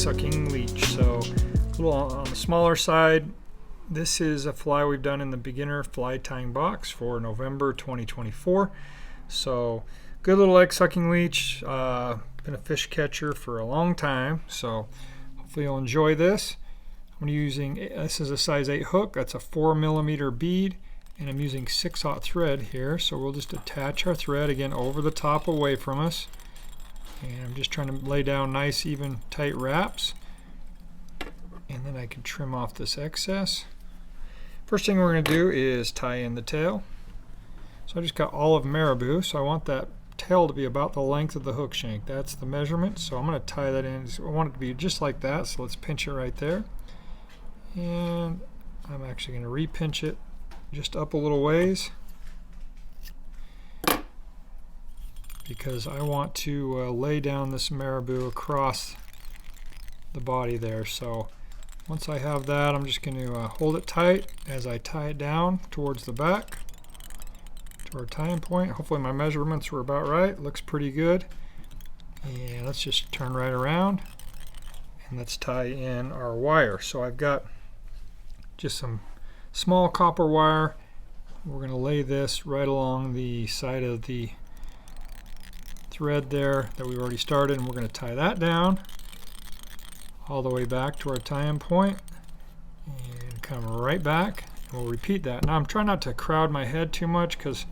Sucking Leech. So a little on the smaller side. This is a fly we've done in the beginner fly tying box for November 2024. So good little egg sucking leech. Been a fish catcher for a long time, so hopefully you'll enjoy this. I'm using, this is a size 8 hook. That's a 4mm bead, and I'm using 6/0 thread here. So we'll just attach our thread again over the top away from us. And I'm just trying to lay down nice, even, tight wraps. And then I can trim off this excess. First thing we're going to do is tie in the tail. So I just got olive marabou, so I want that tail to be about the length of the hook shank. That's the measurement, so I'm going to tie that in. I want it to be just like that, so let's pinch it right there. And I'm actually going to re-pinch it just up a little ways, because I want to lay down this marabou across the body there. So once I have that, I'm just going to hold it tight as I tie it down towards the back to our tying point. Hopefully my measurements were about right. Looks pretty good. And let's just turn right around and let's tie in our wire. So I've got just some small copper wire. We're going to lay this right along the side of the thread there that we've already started, and we're going to tie that down all the way back to our tie-in point and come right back, and we'll repeat that. Now I'm trying not to crowd my head too much because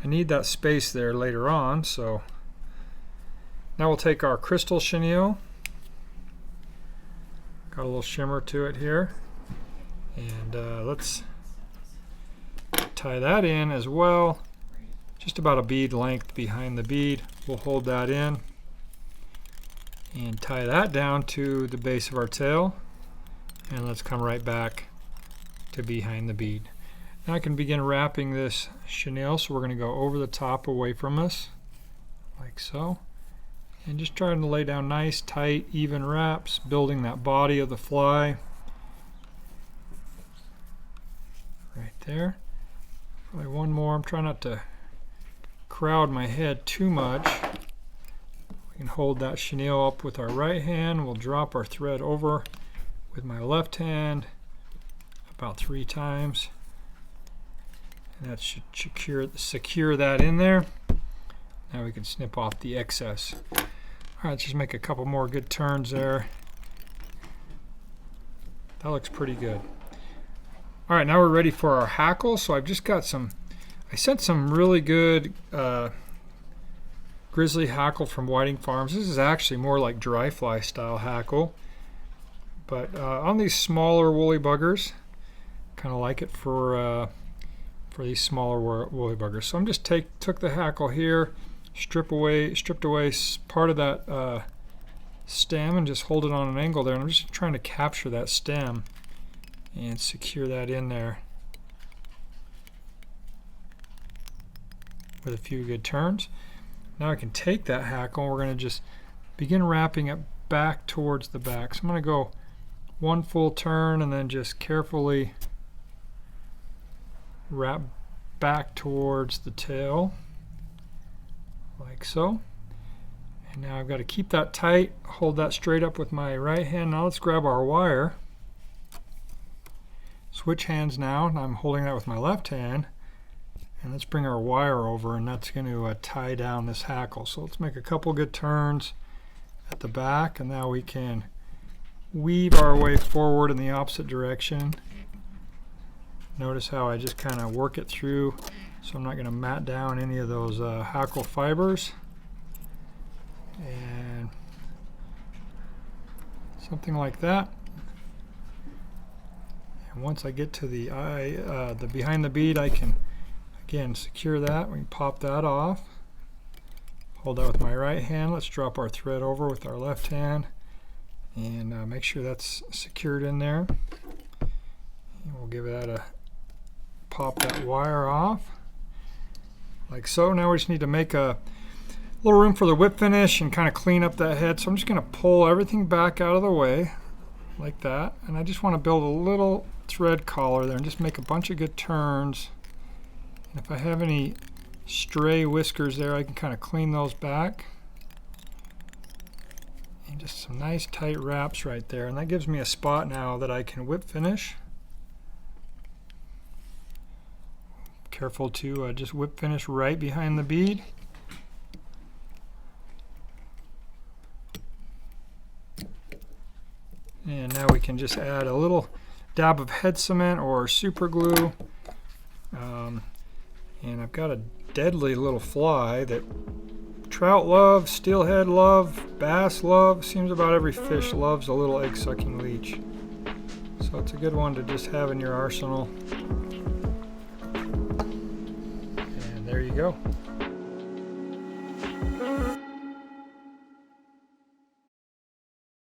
I need that space there later on. So now we'll take our crystal chenille, got a little shimmer to it here, and let's tie that in as well, just about a bead length behind the bead. We'll hold that in and tie that down to the base of our tail, and let's come right back to behind the bead. Now I can begin wrapping this chenille, so we're going to go over the top away from us like so, and just trying to lay down nice, tight, even wraps, building that body of the fly right there. Probably one more. I'm trying not to crowd my head too much. We can hold that chenille up with our right hand. We'll drop our thread over with my left hand about 3 times. And that should secure that in there. Now we can snip off the excess. All right, let's just make a couple more good turns there. That looks pretty good. All right, now we're ready for our hackle. So I've just got I sent some really good grizzly hackle from Whiting Farms. This is actually more like dry fly style hackle, but on these smaller woolly buggers, kind of like it for these smaller woolly buggers. So I'm just took the hackle here, stripped away part of that stem, and just hold it on an angle there. And I'm just trying to capture that stem and secure that in there with a few good turns. Now I can take that hackle, and we're going to just begin wrapping it back towards the back. So I'm going to go one full turn and then just carefully wrap back towards the tail like so. And now I've got to keep that tight, hold that straight up with my right hand. Now let's grab our wire. Switch hands now, and I'm holding that with my left hand. And let's bring our wire over, and that's going to tie down this hackle. So let's make a couple good turns at the back, and now we can weave our way forward in the opposite direction. Notice how I just kind of work it through, so I'm not going to mat down any of those hackle fibers. And something like that. And once I get to the behind the bead, I can again secure that. We can pop that off. Hold that with my right hand. Let's drop our thread over with our left hand and make sure that's secured in there. And we'll give that pop that wire off like so. Now we just need to make a little room for the whip finish and kind of clean up that head. So I'm just going to pull everything back out of the way like that, and I just want to build a little thread collar there and just make a bunch of good turns. And if I have any stray whiskers there, I can kind of clean those back. And just some nice tight wraps right there, and that gives me a spot now that I can whip finish. Careful to just whip finish right behind the bead. And now we can just add a little dab of head cement or super glue. And I've got a deadly little fly that trout love, steelhead love, bass love. Seems about every fish loves a little egg sucking leech. So it's a good one to just have in your arsenal. And there you go.